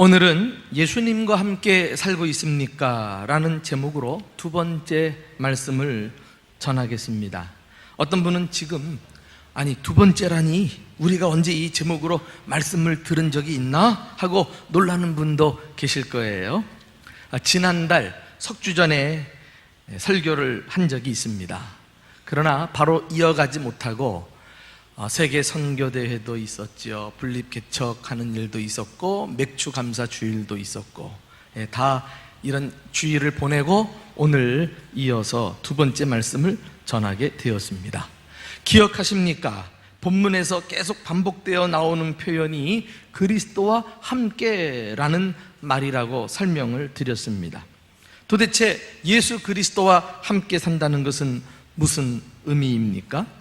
오늘은 예수님과 함께 살고 있습니까? 라는 제목으로 두 번째 말씀을 전하겠습니다. 어떤 분은 지금 아니 두 번째라니 우리가 언제 이 제목으로 말씀을 들은 적이 있나? 하고 놀라는 분도 계실 거예요. 지난달 석주 전에 설교를 한 적이 있습니다. 그러나 바로 이어가지 못하고 세계 선교대회도 있었죠. 분립개척하는 일도 있었고 맥주 감사 주일도 있었고 다 이런 주일을 보내고 오늘 이어서 두 번째 말씀을 전하게 되었습니다. 기억하십니까? 본문에서 계속 반복되어 나오는 표현이 그리스도와 함께라는 말이라고 설명을 드렸습니다. 도대체 예수 그리스도와 함께 산다는 것은 무슨 의미입니까?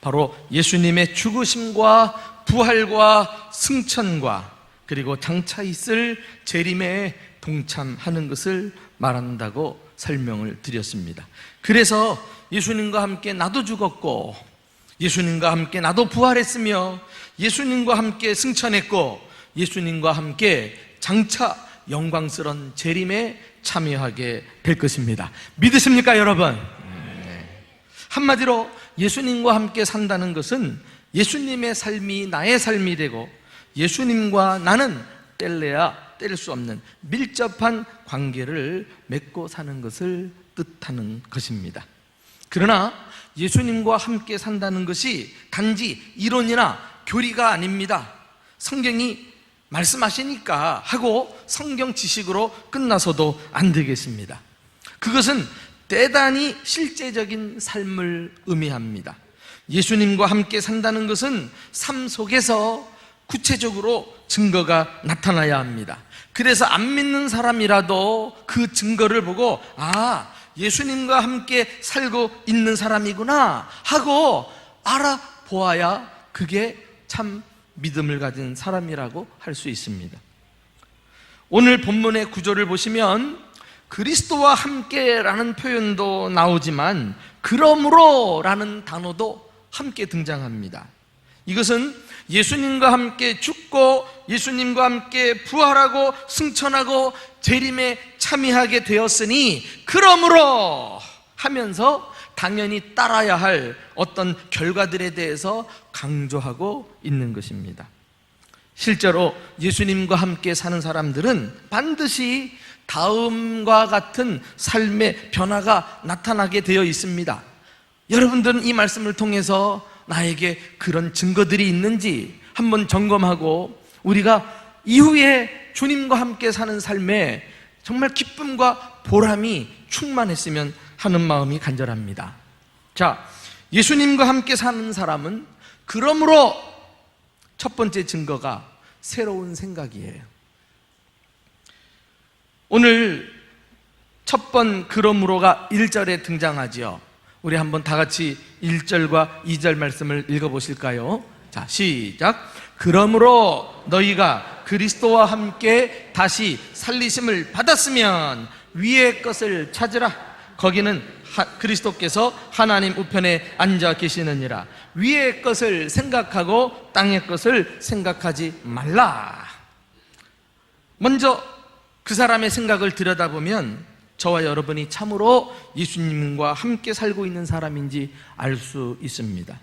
바로 예수님의 죽으심과 부활과 승천과 그리고 장차 있을 재림에 동참하는 것을 말한다고 설명을 드렸습니다. 그래서 예수님과 함께 나도 죽었고 예수님과 함께 나도 부활했으며 예수님과 함께 승천했고 예수님과 함께 장차 영광스러운 재림에 참여하게 될 것입니다. 믿으십니까, 여러분? 한마디로 예수님과 함께 산다는 것은 예수님의 삶이 나의 삶이 되고 예수님과 나는 뗄래야 뗄 수 없는 밀접한 관계를 맺고 사는 것을 뜻하는 것입니다. 그러나 예수님과 함께 산다는 것이 단지 이론이나 교리가 아닙니다. 성경이 말씀하시니까 하고 성경 지식으로 끝나서도 안 되겠습니다. 그것은 대단히 실제적인 삶을 의미합니다. 예수님과 함께 산다는 것은 삶 속에서 구체적으로 증거가 나타나야 합니다. 그래서 안 믿는 사람이라도 그 증거를 보고 예수님과 함께 살고 있는 사람이구나 하고 알아보아야 그게 참 믿음을 가진 사람이라고 할 수 있습니다. 오늘 본문의 구조를 보시면 그리스도와 함께라는 표현도 나오지만 그러므로 라는 단어도 함께 등장합니다. 이것은 예수님과 함께 죽고 예수님과 함께 부활하고 승천하고 재림에 참여하게 되었으니 그러므로 하면서 당연히 따라야 할 어떤 결과들에 대해서 강조하고 있는 것입니다. 실제로 예수님과 함께 사는 사람들은 반드시 다음과 같은 삶의 변화가 나타나게 되어 있습니다. 여러분들은 이 말씀을 통해서 나에게 그런 증거들이 있는지 한번 점검하고 우리가 이후에 주님과 함께 사는 삶에 정말 기쁨과 보람이 충만했으면 하는 마음이 간절합니다. 자, 예수님과 함께 사는 사람은 그러므로 첫 번째 증거가 새로운 생각이에요. 오늘 첫 번 그러므로가 1절에 등장하지요. 우리 한번 다 같이 1절과 2절 말씀을 읽어보실까요? 자, 시작. 그러므로 너희가 그리스도와 함께 다시 살리심을 받았으면 위의 것을 찾으라. 거기는 그리스도께서 하나님 우편에 앉아 계시느니라. 위의 것을 생각하고 땅의 것을 생각하지 말라. 먼저 그 사람의 생각을 들여다보면 저와 여러분이 참으로 예수님과 함께 살고 있는 사람인지 알 수 있습니다.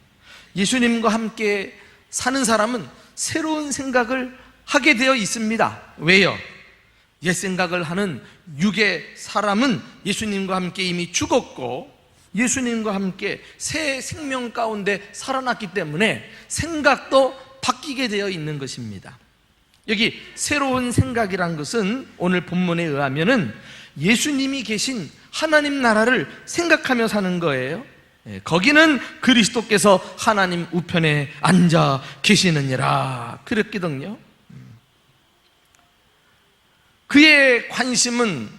예수님과 함께 사는 사람은 새로운 생각을 하게 되어 있습니다. 왜요? 옛 생각을 하는 육의 사람은 예수님과 함께 이미 죽었고 예수님과 함께 새 생명 가운데 살아났기 때문에 생각도 바뀌게 되어 있는 것입니다. 여기 새로운 생각이란 것은 오늘 본문에 의하면은 예수님이 계신 하나님 나라를 생각하며 사는 거예요. 거기는 그리스도께서 하나님 우편에 앉아 계시느니라 그랬거든요. 그의 관심은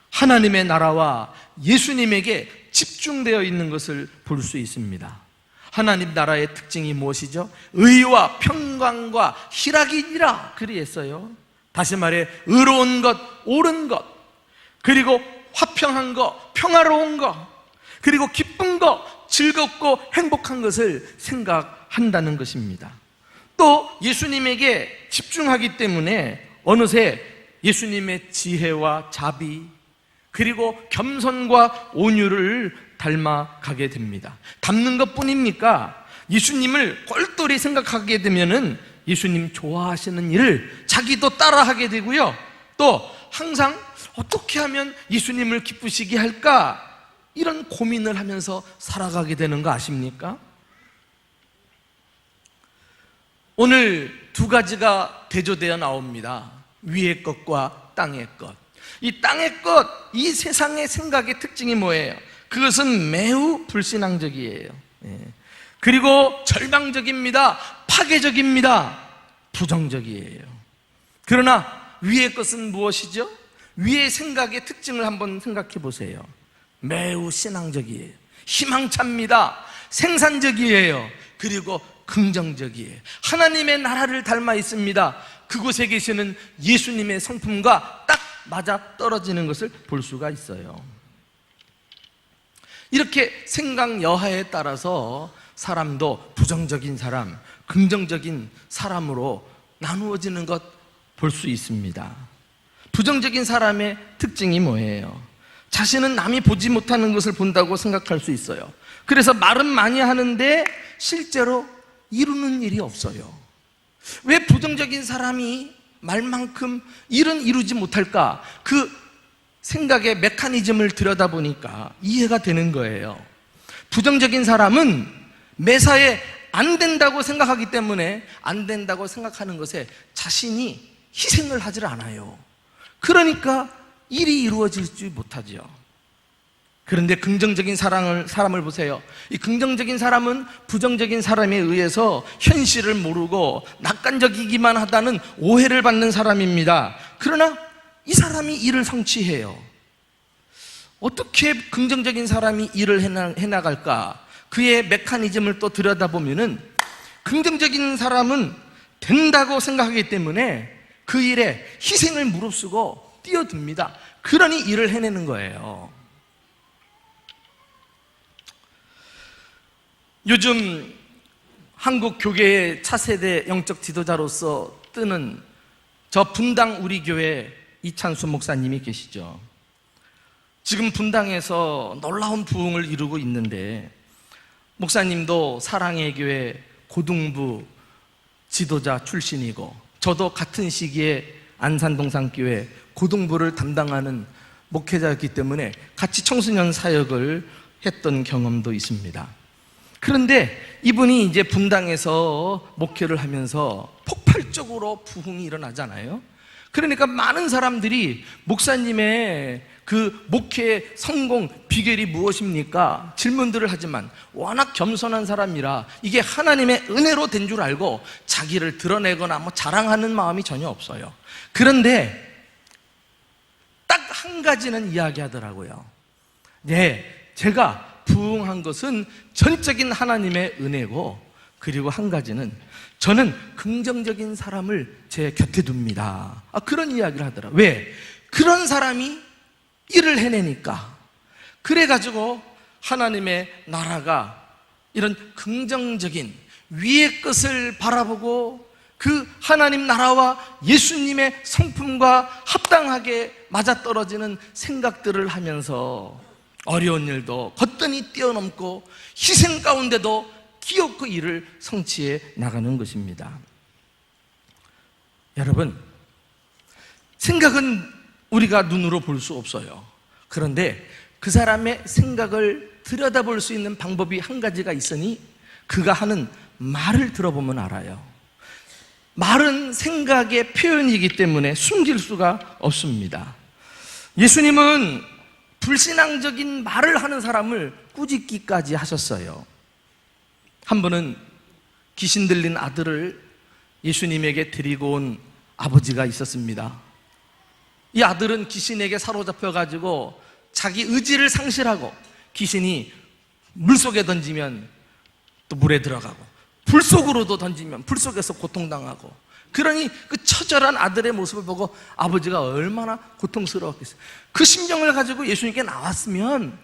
하나님의 나라와 예수님에게 집중되어 있는 것을 볼 수 있습니다. 하나님 나라의 특징이 무엇이죠? 의와 평강과 희락이니라 그리했어요. 다시 말해 의로운 것, 옳은 것, 그리고 화평한 것, 평화로운 것, 그리고 기쁜 것, 즐겁고 행복한 것을 생각한다는 것입니다. 또 예수님에게 집중하기 때문에 어느새 예수님의 지혜와 자비, 그리고 겸손과 온유를 닮아가게 됩니다. 닮는 것뿐입니까? 예수님을 꼴똘히 생각하게 되면은 예수님 좋아하시는 일을 자기도 따라하게 되고요, 또 항상 어떻게 하면 예수님을 기쁘시게 할까, 이런 고민을 하면서 살아가게 되는 거 아십니까? 오늘 두 가지가 대조되어 나옵니다. 위의 것과 땅의 것. 이 땅의 것, 이 세상의 생각의 특징이 뭐예요? 그것은 매우 불신앙적이에요. 그리고 절망적입니다. 파괴적입니다. 부정적이에요. 그러나 위의 것은 무엇이죠? 위의 생각의 특징을 한번 생각해 보세요. 매우 신앙적이에요. 희망찹니다. 생산적이에요. 그리고 긍정적이에요. 하나님의 나라를 닮아 있습니다. 그곳에 계시는 예수님의 성품과 딱 맞아 떨어지는 것을 볼 수가 있어요. 이렇게 생각 여하에 따라서 사람도 부정적인 사람, 긍정적인 사람으로 나누어지는 것 볼 수 있습니다. 부정적인 사람의 특징이 뭐예요? 자신은 남이 보지 못하는 것을 본다고 생각할 수 있어요. 그래서 말은 많이 하는데 실제로 이루는 일이 없어요. 왜 부정적인 사람이 말만큼 일은 이루지 못할까? 그 생각의 메커니즘을 들여다보니까 이해가 되는 거예요. 부정적인 사람은 매사에 안 된다고 생각하기 때문에 안 된다고 생각하는 것에 자신이 희생을 하질 않아요. 그러니까 일이 이루어지지 못하죠. 그런데 긍정적인 사람을 보세요. 이 긍정적인 사람은 부정적인 사람에 의해서 현실을 모르고 낙관적이기만 하다는 오해를 받는 사람입니다. 그러나 이 사람이 일을 성취해요. 어떻게 긍정적인 사람이 일을 해나갈까? 그의 메커니즘을 또 들여다보면은 긍정적인 사람은 된다고 생각하기 때문에 그 일에 희생을 무릅쓰고 뛰어듭니다. 그러니 일을 해내는 거예요. 요즘 한국 교계의 차세대 영적 지도자로서 뜨는 저 분당 우리 교회 이찬수 목사님이 계시죠. 지금 분당에서 놀라운 부흥을 이루고 있는데, 목사님도 사랑의 교회 고등부 지도자 출신이고, 저도 같은 시기에 안산동산교회 고등부를 담당하는 목회자였기 때문에 같이 청소년 사역을 했던 경험도 있습니다. 그런데 이분이 이제 분당에서 목회를 하면서 폭발적으로 부흥이 일어나잖아요. 그러니까 많은 사람들이 목사님의 그 목회의 성공 비결이 무엇입니까? 질문들을 하지만 워낙 겸손한 사람이라 이게 하나님의 은혜로 된 줄 알고 자기를 드러내거나 뭐 자랑하는 마음이 전혀 없어요. 그런데 딱 한 가지는 이야기하더라고요. 네, 제가 부흥한 것은 전적인 하나님의 은혜고, 그리고 한 가지는 저는 긍정적인 사람을 제 곁에 둡니다. 그런 이야기를 하더라고요. 왜? 그런 사람이 일을 해내니까. 그래가지고 하나님의 나라가 이런 긍정적인 위의 것을 바라보고 그 하나님 나라와 예수님의 성품과 합당하게 맞아떨어지는 생각들을 하면서 어려운 일도 거뜬히 뛰어넘고 희생 가운데도 기어코 일을 성취해 나가는 것입니다. 여러분, 생각은 우리가 눈으로 볼 수 없어요. 그런데 그 사람의 생각을 들여다볼 수 있는 방법이 한 가지가 있으니 그가 하는 말을 들어보면 알아요. 말은 생각의 표현이기 때문에 숨길 수가 없습니다. 예수님은 불신앙적인 말을 하는 사람을 꾸짖기까지 하셨어요. 한 번은 귀신 들린 아들을 예수님에게 데리고 온 아버지가 있었습니다. 이 아들은 귀신에게 사로잡혀가지고 자기 의지를 상실하고, 귀신이 물속에 던지면 또 물에 들어가고, 불 속으로도 던지면 불 속에서 고통당하고, 그러니 그 처절한 아들의 모습을 보고 아버지가 얼마나 고통스러웠겠어요. 그 심정을 가지고 예수님께 나왔으면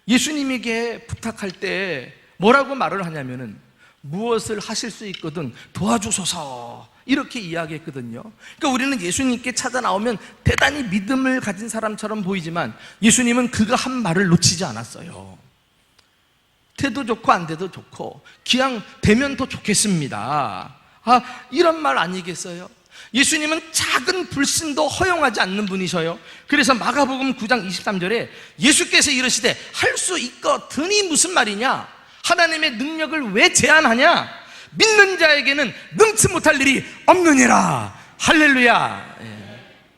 예수님에게 부탁할 때 뭐라고 말을 하냐면은, 무엇을 하실 수 있거든 도와주소서 이렇게 이야기했거든요. 그러니까 우리는 예수님께 찾아 나오면 대단히 믿음을 가진 사람처럼 보이지만 예수님은 그가 한 말을 놓치지 않았어요. 돼도 좋고 안 돼도 좋고 기왕 되면 더 좋겠습니다. 이런 말 아니겠어요? 예수님은 작은 불신도 허용하지 않는 분이셔요. 그래서 마가복음 9장 23절에 예수께서 이르시되 할 수 있거든이 무슨 말이냐? 하나님의 능력을 왜 제한하냐? 믿는 자에게는 능치 못할 일이 없느니라. 할렐루야.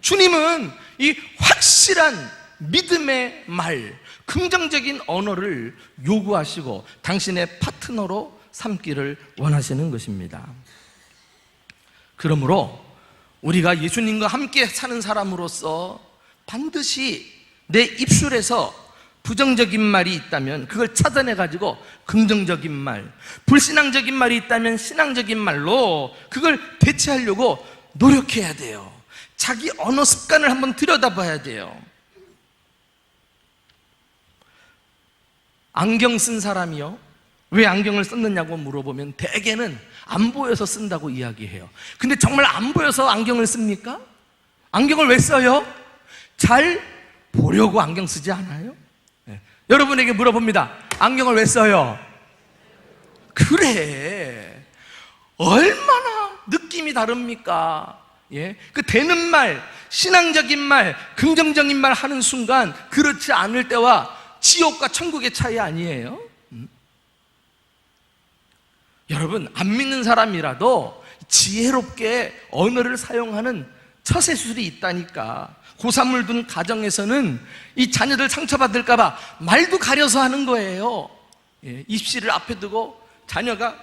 주님은 이 확실한 믿음의 말, 긍정적인 언어를 요구하시고 당신의 파트너로 삼기를 원하시는 것입니다. 그러므로 우리가 예수님과 함께 사는 사람으로서 반드시 내 입술에서 부정적인 말이 있다면 그걸 찾아내가지고 긍정적인 말, 불신앙적인 말이 있다면 신앙적인 말로 그걸 대체하려고 노력해야 돼요. 자기 언어 습관을 한번 들여다봐야 돼요. 안경 쓴 사람이요, 왜 안경을 썼느냐고 물어보면 대개는 안 보여서 쓴다고 이야기해요. 근데 정말 안 보여서 안경을 씁니까? 안경을 왜 써요? 잘 보려고 안경 쓰지 않아요? 네. 여러분에게 물어봅니다. 안경을 왜 써요? 그래, 얼마나 느낌이 다릅니까? 예? 그 되는 말, 신앙적인 말, 긍정적인 말 하는 순간 그렇지 않을 때와 지옥과 천국의 차이 아니에요? 여러분, 안 믿는 사람이라도 지혜롭게 언어를 사용하는 처세술이 있다니까. 고산물 둔 가정에서는 이 자녀들 상처받을까봐 말도 가려서 하는 거예요. 입시를 앞에 두고 자녀가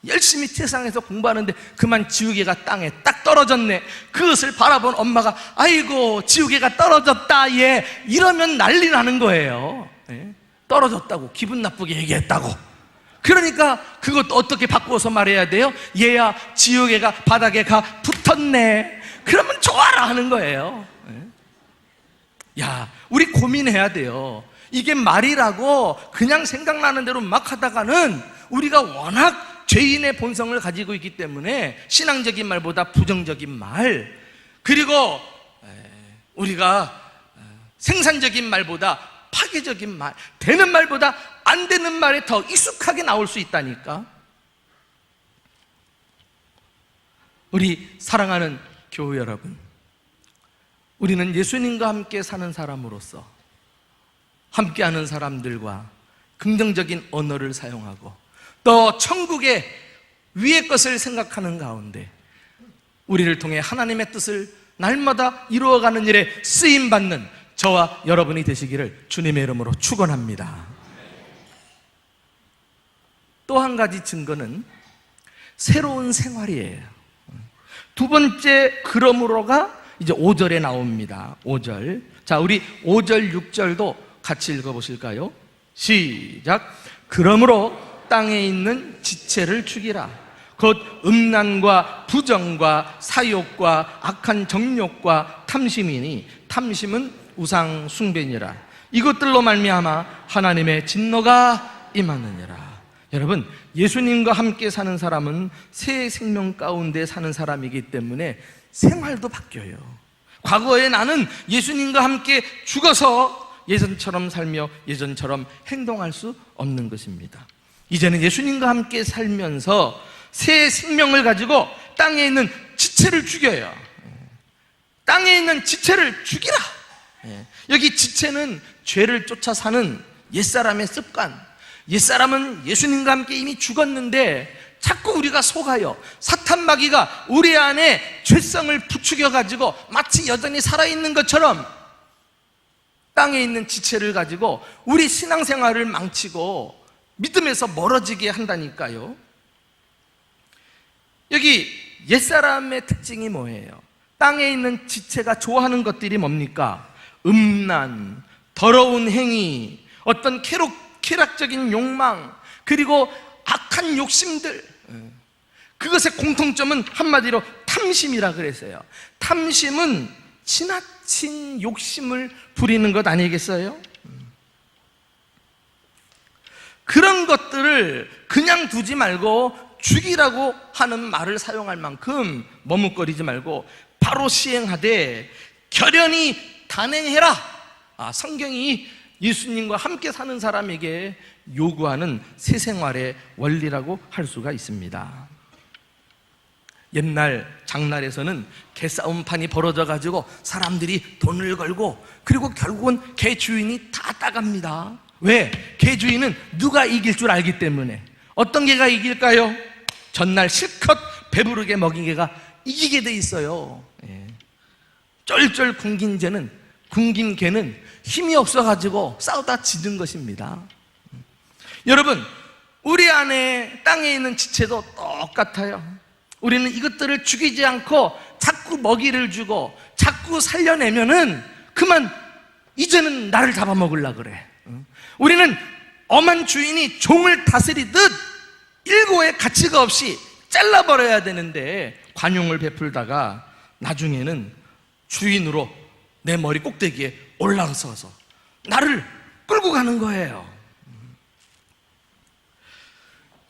열심히 세상에서 공부하는데 그만 지우개가 땅에 딱 떨어졌네. 그것을 바라본 엄마가 아이고 지우개가 떨어졌다 얘, 이러면 난리 나는 거예요. 떨어졌다고 기분 나쁘게 얘기했다고. 그러니까 그것도 어떻게 바꾸어서 말해야 돼요? 얘야 지우개가 바닥에 가 붙었네. 그러면 좋아라 하는 거예요. 야, 우리 고민해야 돼요. 이게 말이라고 그냥 생각나는 대로 막 하다가는 우리가 워낙 죄인의 본성을 가지고 있기 때문에 신앙적인 말보다 부정적인 말, 그리고 우리가 생산적인 말보다 파괴적인 말, 되는 말보다 안 되는 말에 더 익숙하게 나올 수 있다니까. 우리 사랑하는 교우 여러분, 우리는 예수님과 함께 사는 사람으로서 함께하는 사람들과 긍정적인 언어를 사용하고 또 천국의 위의 것을 생각하는 가운데 우리를 통해 하나님의 뜻을 날마다 이루어가는 일에 쓰임받는 저와 여러분이 되시기를 주님의 이름으로 축원합니다. 또 한 가지 증거는 새로운 생활이에요. 두 번째 그러므로가 이제 5절에 나옵니다. 5절. 자, 우리 5절, 6절도 같이 읽어보실까요? 시작. 그러므로 땅에 있는 지체를 죽이라. 곧 음란과 부정과 사욕과 악한 정욕과 탐심이니 탐심은 우상 숭배니라. 이것들로 말미암아 하나님의 진노가 임하느니라. 여러분, 예수님과 함께 사는 사람은 새 생명 가운데 사는 사람이기 때문에 생활도 바뀌어요. 과거에 나는 예수님과 함께 죽어서 예전처럼 살며 예전처럼 행동할 수 없는 것입니다. 이제는 예수님과 함께 살면서 새 생명을 가지고 땅에 있는 지체를 죽여요. 땅에 있는 지체를 죽이라. 여기 지체는 죄를 쫓아 사는 옛사람의 습관. 옛사람은 예수님과 함께 이미 죽었는데 자꾸 우리가 속아요. 사탄 마귀가 우리 안에 죄성을 부추겨가지고 마치 여전히 살아있는 것처럼 땅에 있는 지체를 가지고 우리 신앙생활을 망치고 믿음에서 멀어지게 한다니까요. 여기 옛사람의 특징이 뭐예요? 땅에 있는 지체가 좋아하는 것들이 뭡니까? 음란, 더러운 행위, 어떤 쾌락적인 욕망, 그리고 악한 욕심들. 그것의 공통점은 한마디로 탐심이라 그랬어요. 탐심은 지나친 욕심을 부리는 것 아니겠어요? 그런 것들을 그냥 두지 말고 죽이라고 하는 말을 사용할 만큼 머뭇거리지 말고 바로 시행하되 결연히 단행해라. 성경이 예수님과 함께 사는 사람에게 요구하는 새 생활의 원리라고 할 수가 있습니다. 옛날 장날에서는 개싸움판이 벌어져가지고 사람들이 돈을 걸고, 그리고 결국은 개 주인이 다 따갑니다. 왜? 개 주인은 누가 이길 줄 알기 때문에. 어떤 개가 이길까요? 전날 실컷 배부르게 먹인 개가 이기게 돼 있어요. 쫄쫄 굶긴 개는 힘이 없어가지고 싸우다 지는 것입니다. 여러분, 우리 안에 땅에 있는 지체도 똑같아요. 우리는 이것들을 죽이지 않고 자꾸 먹이를 주고 자꾸 살려내면은 그만 이제는 나를 잡아먹으려고 그래. 우리는 엄한 주인이 종을 다스리듯 일고의 가치가 없이 잘라버려야 되는데, 관용을 베풀다가 나중에는 주인으로 내 머리 꼭대기에 올라서서 나를 끌고 가는 거예요.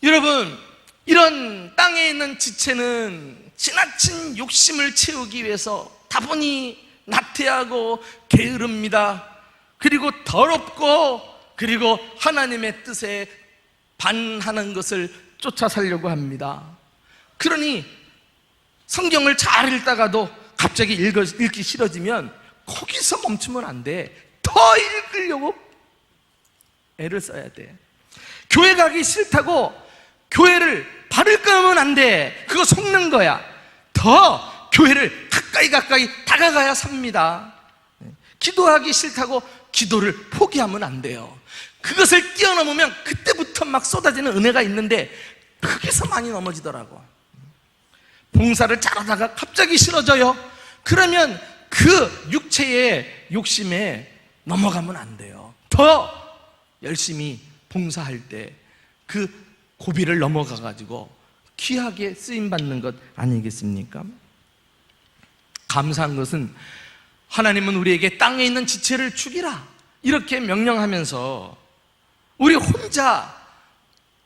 여러분, 이런 땅에 있는 지체는 지나친 욕심을 채우기 위해서 다분히 나태하고 게으릅니다. 그리고 더럽고, 그리고 하나님의 뜻에 반하는 것을 쫓아 살려고 합니다. 그러니 성경을 잘 읽다가도 갑자기 읽기 싫어지면 거기서 멈추면 안 돼. 더 읽으려고 애를 써야 돼. 교회 가기 싫다고 교회를 발을 끊으면 안 돼. 그거 속는 거야. 더 교회를 가까이 다가가야 삽니다. 기도하기 싫다고 기도를 포기하면 안 돼요. 그것을 뛰어넘으면 그때부터 막 쏟아지는 은혜가 있는데 거기서 많이 넘어지더라고. 봉사를 잘하다가 갑자기 싫어져요. 그러면 그 육체의 욕심에 넘어가면 안 돼요. 더 열심히 봉사할 때 그 고비를 넘어가가지고 귀하게 쓰임받는 것 아니겠습니까? 감사한 것은 하나님은 우리에게 땅에 있는 지체를 죽이라 이렇게 명령하면서 우리 혼자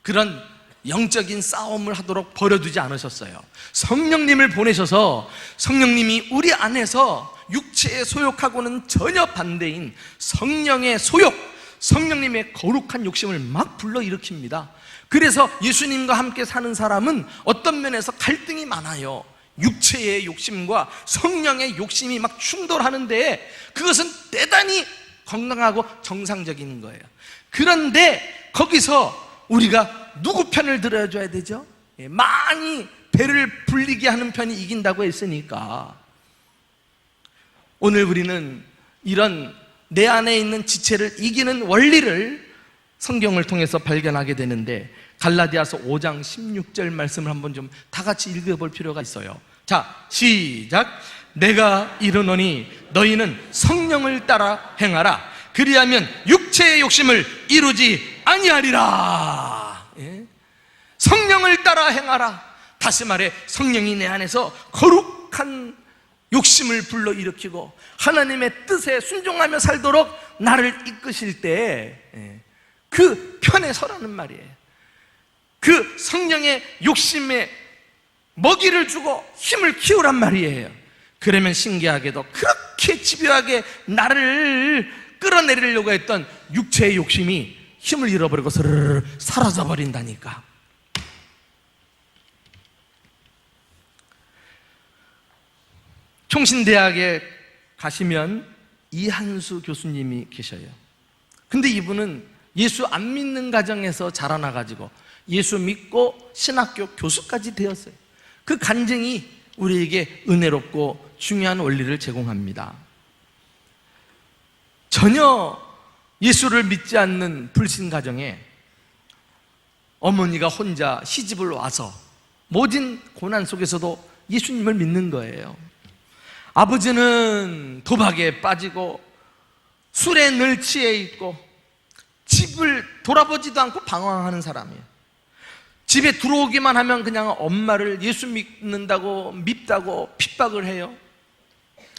그런 영적인 싸움을 하도록 버려두지 않으셨어요. 성령님을 보내셔서 성령님이 우리 안에서 육체의 소욕하고는 전혀 반대인 성령의 소욕, 성령님의 거룩한 욕심을 막 불러일으킵니다. 그래서 예수님과 함께 사는 사람은 어떤 면에서 갈등이 많아요. 육체의 욕심과 성령의 욕심이 막 충돌하는데 그것은 대단히 건강하고 정상적인 거예요. 그런데 거기서 우리가 누구 편을 들어줘야 되죠? 많이 배를 불리게 하는 편이 이긴다고 했으니까 오늘 우리는 이런 내 안에 있는 지체를 이기는 원리를 성경을 통해서 발견하게 되는데, 갈라디아서 5장 16절 말씀을 한번 좀 다 같이 읽어볼 필요가 있어요. 자, 시작. 내가 이르노니 너희는 성령을 따라 행하라. 그리하면 육체의 욕심을 이루지 아니하리라. 성령을 따라 행하라. 다시 말해 성령이 내 안에서 거룩한 욕심을 불러일으키고 하나님의 뜻에 순종하며 살도록 나를 이끄실 때 그 편에 서라는 말이에요. 그 성령의 욕심에 먹이를 주고 힘을 키우란 말이에요. 그러면 신기하게도 그렇게 집요하게 나를 끌어내리려고 했던 육체의 욕심이 힘을 잃어버리고 스르르 사라져버린다니까. 총신대학에 가시면 이한수 교수님이 계셔요. 근데 이분은 예수 안 믿는 가정에서 자라나가지고 예수 믿고 신학교 교수까지 되었어요. 그 간증이 우리에게 은혜롭고 중요한 원리를 제공합니다. 전혀 예수를 믿지 않는 불신 가정에 어머니가 혼자 시집을 와서 모진 고난 속에서도 예수님을 믿는 거예요. 아버지는 도박에 빠지고 술에 늘 취해 있고 집을 돌아보지도 않고 방황하는 사람이에요. 집에 들어오기만 하면 그냥 엄마를 예수 믿는다고 밉다고 핍박을 해요.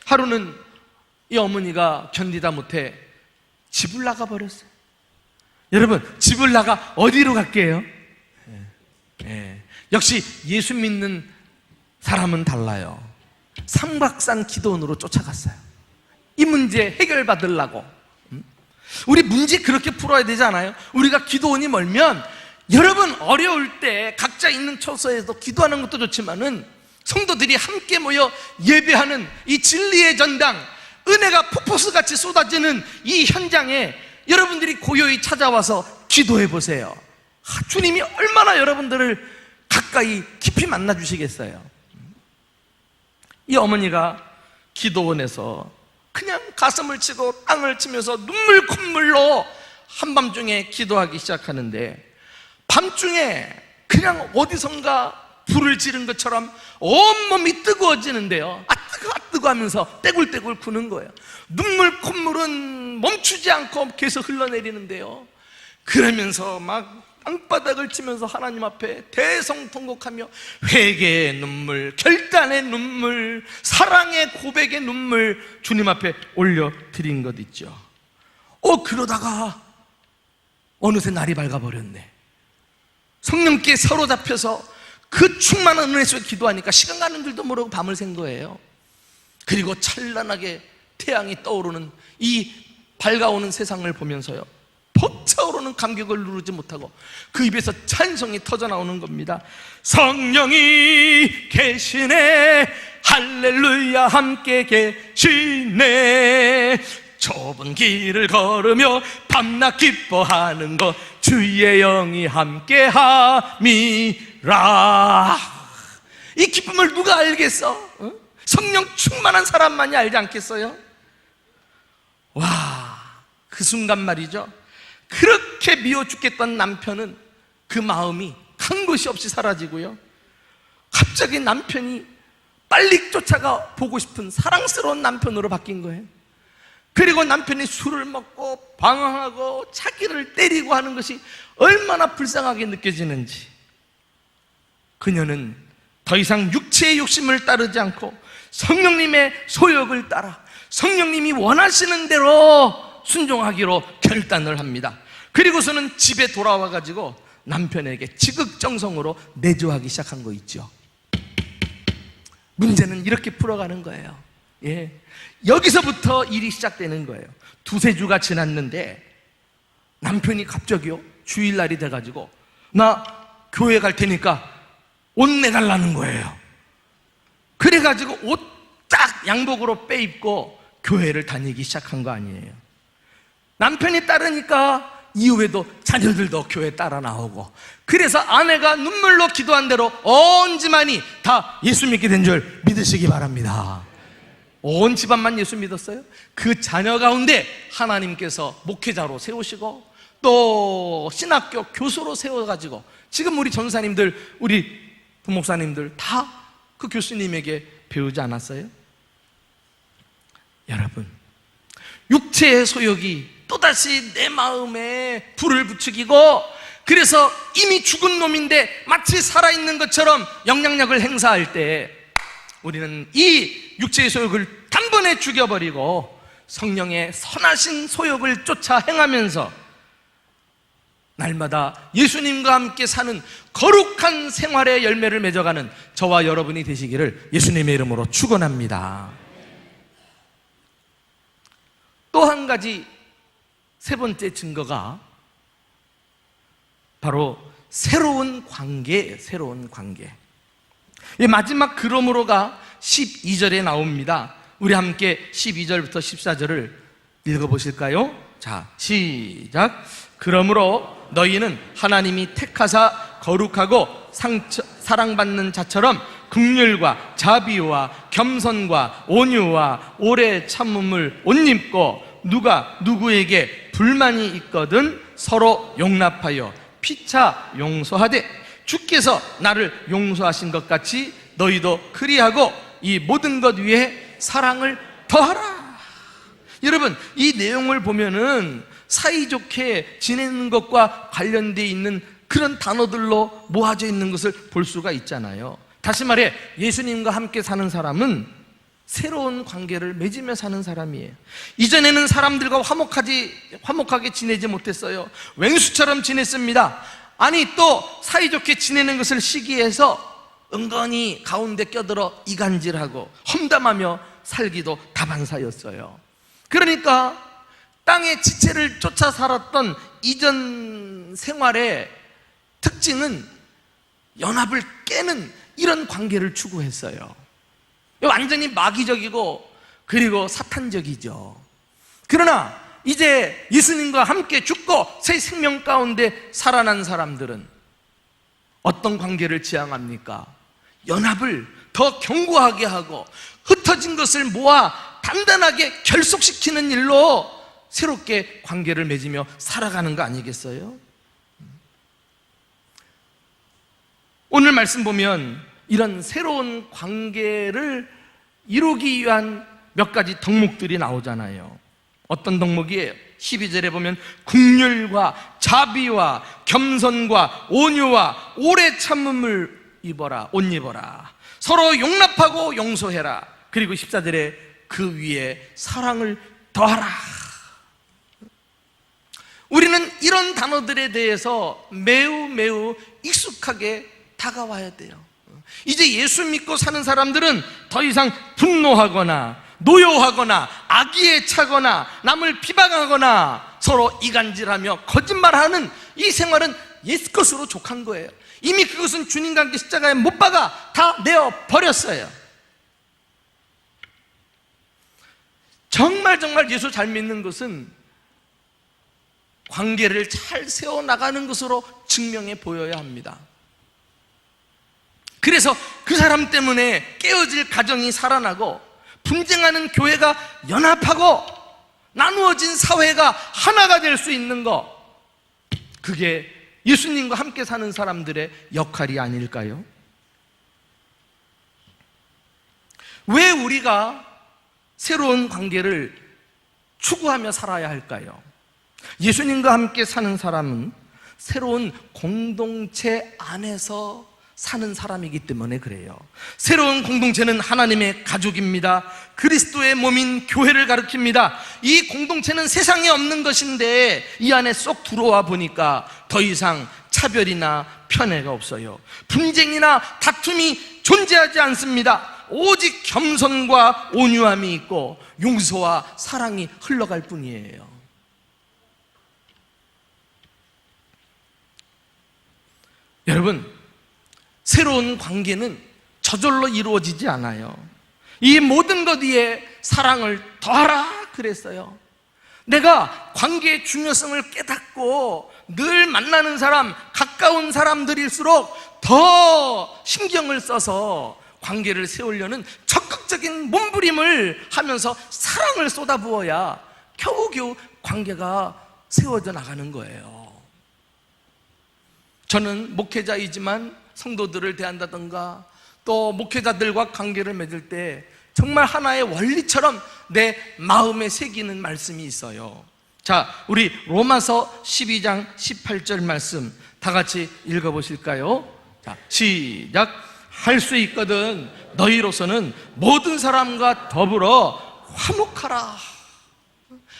하루는 이 어머니가 견디다 못해 집을 나가버렸어요. 여러분, 집을 나가 어디로 갈게요? 역시 예수 믿는 사람은 달라요. 삼각산 기도원으로 쫓아갔어요. 이 문제 해결받으려고. 우리 문제 그렇게 풀어야 되지 않아요? 우리가 기도원이 멀면, 여러분 어려울 때 각자 있는 처소에서 기도하는 것도 좋지만은 성도들이 함께 모여 예배하는 이 진리의 전당, 은혜가 폭포수같이 쏟아지는 이 현장에 여러분들이 고요히 찾아와서 기도해 보세요. 주님이 얼마나 여러분들을 가까이 깊이 만나 주시겠어요. 이 어머니가 기도원에서 그냥 가슴을 치고 땅을 치면서 눈물 콧물로 한밤중에 기도하기 시작하는데, 밤중에 그냥 어디선가 불을 지른 것처럼 온몸이 뜨거워지는데요. 아 뜨거 하면서 떼굴떼굴 구는 거예요. 눈물 콧물은 멈추지 않고 계속 흘러내리는데요. 그러면서 막 땅바닥을 치면서 하나님 앞에 대성통곡하며 회개의 눈물, 결단의 눈물, 사랑의 고백의 눈물 주님 앞에 올려드린 것 있죠. 그러다가 어느새 날이 밝아버렸네. 성령께 사로잡혀서 그 충만한 은혜 속에 기도하니까 시간 가는 줄도 모르고 밤을 샌 거예요. 그리고 찬란하게 태양이 떠오르는 이 밝아오는 세상을 보면서요, 벅차오르는 감격을 누르지 못하고 그 입에서 찬송이 터져나오는 겁니다. 성령이 계시네, 할렐루야 함께 계시네, 좁은 길을 걸으며 밤낮 기뻐하는 것 주의 영이 함께함이라. 이 기쁨을 누가 알겠어? 성령 충만한 사람만이 알지 않겠어요? 와, 그 순간 말이죠, 그렇게 미워 죽겠던 남편은 그 마음이 한 곳이 없이 사라지고요, 갑자기 남편이 빨리 쫓아가 보고 싶은 사랑스러운 남편으로 바뀐 거예요. 그리고 남편이 술을 먹고 방황하고 자기를 때리고 하는 것이 얼마나 불쌍하게 느껴지는지, 그녀는 더 이상 육체의 욕심을 따르지 않고 성령님의 소욕을 따라 성령님이 원하시는 대로 순종하기로 결단을 합니다. 그리고서는 집에 돌아와 가지고 남편에게 지극정성으로 내조하기 시작한 거 있죠. 문제는 이렇게 풀어가는 거예요. 여기서부터 일이 시작되는 거예요. 두세 주가 지났는데 남편이 갑자기요, 주일날이 돼가지고 나 교회 갈 테니까 옷 내달라는 거예요. 그래가지고 옷 딱 양복으로 빼입고 교회를 다니기 시작한 거 아니에요. 남편이 따르니까 이후에도 자녀들도 교회 따라 나오고, 그래서 아내가 눈물로 기도한 대로 온 집안이 다 예수 믿게 된 줄 믿으시기 바랍니다. 온 집안만 예수 믿었어요. 그 자녀 가운데 하나님께서 목회자로 세우시고 또 신학교 교수로 세워가지고 지금 우리 전사님들, 우리 부목사님들 다 그 교수님에게 배우지 않았어요? 여러분, 육체의 소욕이 또다시 내 마음에 불을 부추기고, 그래서 이미 죽은 놈인데 마치 살아있는 것처럼 영향력을 행사할 때 우리는 이 육체의 소욕을 단번에 죽여버리고 성령의 선하신 소욕을 쫓아 행하면서 날마다 예수님과 함께 사는 거룩한 생활의 열매를 맺어가는 저와 여러분이 되시기를 예수님의 이름으로 축원합니다. 또 한 가지, 세 번째 증거가 바로 새로운 관계예요. 새로운 관계. 마지막 그러므로가 12절에 나옵니다. 우리 함께 12절부터 14절을 읽어보실까요? 자, 시작. 그러므로 너희는 하나님이 택하사 거룩하고 사랑받는 자처럼 긍휼과 자비와 겸손과 온유와 오래 참음을 옷 입고, 누가 누구에게 불만이 있거든 서로 용납하여 피차 용서하되 주께서 나를 용서하신 것 같이 너희도 그리하고 이 모든 것 위에 사랑을 더하라. 여러분, 이 내용을 보면은 사이좋게 지내는 것과 관련되어 있는 그런 단어들로 모아져 있는 것을 볼 수가 있잖아요. 다시 말해, 예수님과 함께 사는 사람은 새로운 관계를 맺으며 사는 사람이에요. 이전에는 사람들과 화목하게 지내지 못했어요. 왼수처럼 지냈습니다. 아니 또 사이좋게 지내는 것을 시기해서 은근히 가운데 껴들어 이간질하고 험담하며 살기도 다반사였어요. 그러니까 땅의 지체를 쫓아 살았던 이전 생활의 특징은 연합을 깨는 이런 관계를 추구했어요. 완전히 마귀적이고 그리고 사탄적이죠. 그러나 이제 예수님과 함께 죽고 새 생명 가운데 살아난 사람들은 어떤 관계를 지향합니까? 연합을 더 견고하게 하고 흩어진 것을 모아 단단하게 결속시키는 일로 새롭게 관계를 맺으며 살아가는 거 아니겠어요? 오늘 말씀 보면 이런 새로운 관계를 이루기 위한 몇 가지 덕목들이 나오잖아요. 어떤 덕목이에요? 12절에 보면 긍휼과 자비와 겸손과 온유와 오래 참음을 옷 입어라. 서로 용납하고 용서해라. 그리고 14절에 그 위에 사랑을 더하라. 우리는 이런 단어들에 대해서 매우 익숙하게 다가와야 돼요. 이제 예수 믿고 사는 사람들은 더 이상 분노하거나 노여하거나 악의에 차거나 남을 비방하거나 서로 이간질하며 거짓말하는 이 생활은 옛 것으로 족한 거예요. 이미 그것은 주님과 함께 십자가에 못 박아 다 내어버렸어요. 정말 예수 잘 믿는 것은 관계를 잘 세워나가는 것으로 증명해 보여야 합니다. 그래서 그 사람 때문에 깨어질 가정이 살아나고 분쟁하는 교회가 연합하고 나누어진 사회가 하나가 될 수 있는 것, 그게 예수님과 함께 사는 사람들의 역할이 아닐까요? 왜 우리가 새로운 관계를 추구하며 살아야 할까요? 예수님과 함께 사는 사람은 새로운 공동체 안에서 사는 사람이기 때문에 그래요. 새로운 공동체는 하나님의 가족입니다. 그리스도의 몸인 교회를 가리킵니다. 이 공동체는 세상에 없는 것인데 이 안에 쏙 들어와 보니까 더 이상 차별이나 편애가 없어요. 분쟁이나 다툼이 존재하지 않습니다. 오직 겸손과 온유함이 있고 용서와 사랑이 흘러갈 뿐이에요. 여러분, 새로운 관계는 저절로 이루어지지 않아요. 이 모든 것 위에 사랑을 더하라 그랬어요. 내가 관계의 중요성을 깨닫고 늘 만나는 사람, 가까운 사람들일수록 더 신경을 써서 관계를 세우려는 적극적인 몸부림을 하면서 사랑을 쏟아부어야 겨우겨우 관계가 세워져 나가는 거예요. 저는 목회자이지만 성도들을 대한다던가 또 목회자들과 관계를 맺을 때 정말 하나의 원리처럼 내 마음에 새기는 말씀이 있어요. 자, 우리 로마서 12장 18절 말씀 다 같이 읽어보실까요? 자, 시작. 할 수 있거든 너희로서는 모든 사람과 더불어 화목하라.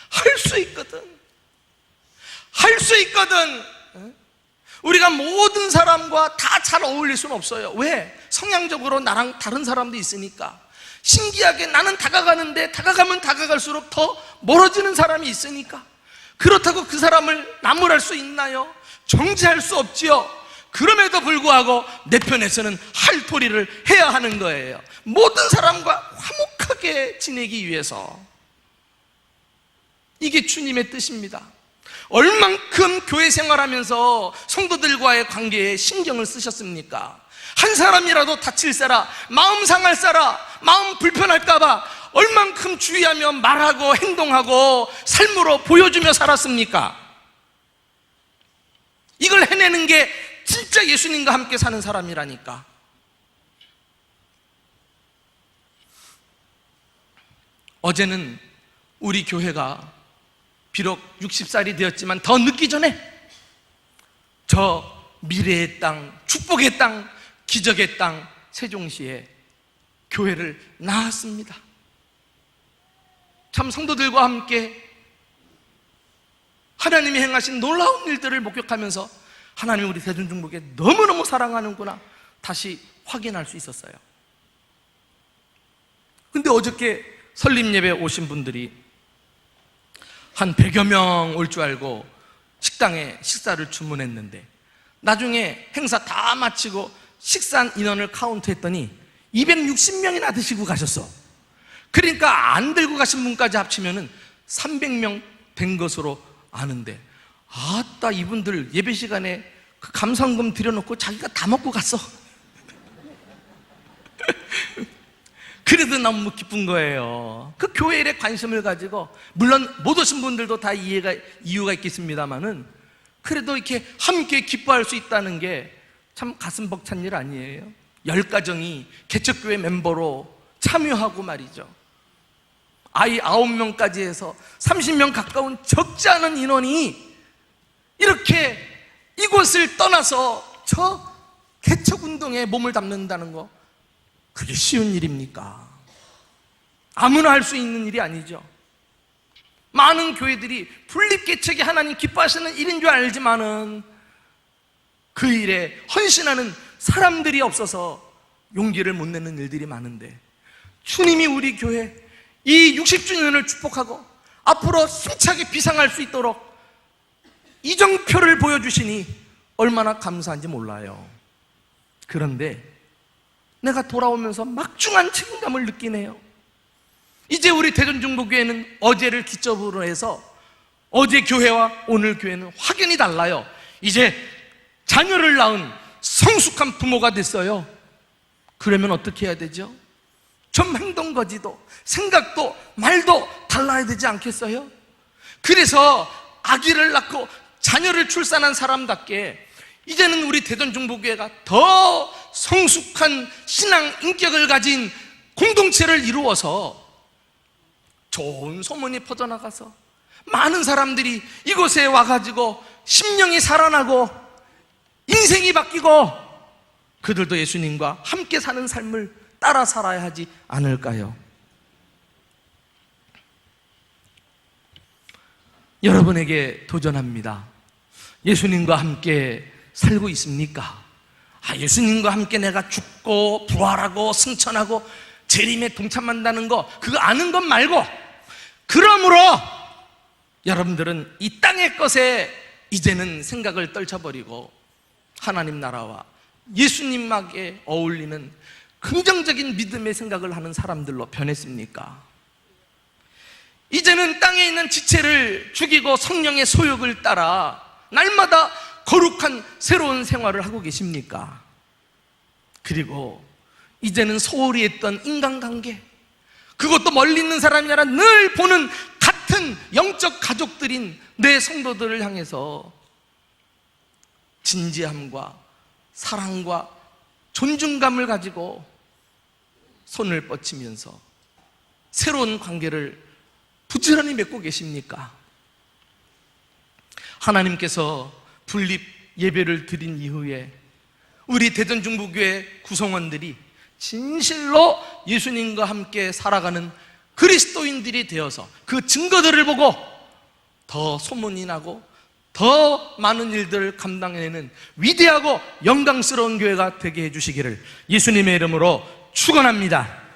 할 수 있거든. 할 수 있거든. 우리가 모든 사람과 다 잘 어울릴 수는 없어요. 왜? 성향적으로 나랑 다른 사람도 있으니까. 신기하게 나는 다가가는데 다가가면 다가갈수록 더 멀어지는 사람이 있으니까. 그렇다고 그 사람을 나무랄 수 있나요? 정지할 수 없지요. 그럼에도 불구하고 내 편에서는 할토리를 해야 하는 거예요. 모든 사람과 화목하게 지내기 위해서. 이게 주님의 뜻입니다. 얼만큼 교회 생활하면서 성도들과의 관계에 신경을 쓰셨습니까? 한 사람이라도 다칠세라, 마음 상할세라, 마음 불편할까봐 얼만큼 주의하며 말하고 행동하고 삶으로 보여주며 살았습니까? 이걸 해내는 게 진짜 예수님과 함께 사는 사람이라니까. 어제는 우리 교회가 비록 60살이 되었지만 더 늦기 전에 저 미래의 땅, 축복의 땅, 기적의 땅 세종시에 교회를 낳았습니다. 참 성도들과 함께 하나님이 행하신 놀라운 일들을 목격하면서 하나님이 우리 대전중복에 너무너무 사랑하는구나 다시 확인할 수 있었어요. 근데 어저께 설립 예배 오신 분들이 한 100여 명 올 줄 알고 식당에 식사를 주문했는데 나중에 행사 다 마치고 식사 인원을 카운트했더니 260명이나 드시고 가셨어. 그러니까 안 들고 가신 분까지 합치면은 300명 된 것으로 아는데, 아따 이분들 예배 시간에 그 감사원금 들여놓고 자기가 다 먹고 갔어. 그래도 너무 기쁜 거예요. 그 교회 일에 관심을 가지고, 물론 못 오신 분들도 다 이유가 있겠습니다만은 그래도 이렇게 함께 기뻐할 수 있다는 게 참 가슴 벅찬 일 아니에요? 10가정이 개척교회 멤버로 참여하고 말이죠. 아이 9명까지 해서 30명 가까운 적지 않은 인원이 이렇게 이곳을 떠나서 저 개척운동에 몸을 담는다는 거, 그게 쉬운 일입니까? 아무나 할 수 있는 일이 아니죠. 많은 교회들이 분립개척이 하나님 기뻐하시는 일인 줄 알지만은 그 일에 헌신하는 사람들이 없어서 용기를 못 내는 일들이 많은데, 주님이 우리 교회 이 60주년을 축복하고 앞으로 힘차게 비상할 수 있도록 이정표를 보여주시니 얼마나 감사한지 몰라요. 그런데 내가 돌아오면서 막중한 책임감을 느끼네요. 이제 우리 대전중보교회는 어제를 기점으로 해서 어제 교회와 오늘 교회는 확연히 달라요. 이제 자녀를 낳은 성숙한 부모가 됐어요. 그러면 어떻게 해야 되죠? 좀 행동거지도 생각도 말도 달라야 되지 않겠어요? 그래서 아기를 낳고 자녀를 출산한 사람답게 이제는 우리 대전중보교회가 더 성숙한 신앙 인격을 가진 공동체를 이루어서 좋은 소문이 퍼져나가서 많은 사람들이 이곳에 와가지고 심령이 살아나고 인생이 바뀌고 그들도 예수님과 함께 사는 삶을 따라 살아야 하지 않을까요? 여러분에게 도전합니다. 예수님과 함께 살고 있습니까? 예수님과 함께 내가 죽고 부활하고 승천하고 재림에 동참한다는 거, 그거 아는 것 말고, 그러므로 여러분들은 이 땅의 것에 이제는 생각을 떨쳐버리고 하나님 나라와 예수님에게 어울리는 긍정적인 믿음의 생각을 하는 사람들로 변했습니까? 이제는 땅에 있는 지체를 죽이고 성령의 소욕을 따라 날마다 거룩한 새로운 생활을 하고 계십니까? 그리고 이제는 소홀히 했던 인간관계, 그것도 멀리 있는 사람이 아니라 늘 보는 같은 영적 가족들인 내 성도들을 향해서 진지함과 사랑과 존중감을 가지고 손을 뻗치면서 새로운 관계를 부지런히 맺고 계십니까? 하나님께서 분립 예배를 드린 이후에 우리 대전중보교회 구성원들이 진실로 예수님과 함께 살아가는 그리스도인들이 되어서 그 증거들을 보고 더 소문이 나고 더 많은 일들을 감당해내는 위대하고 영광스러운 교회가 되게 해주시기를 예수님의 이름으로 축원합니다.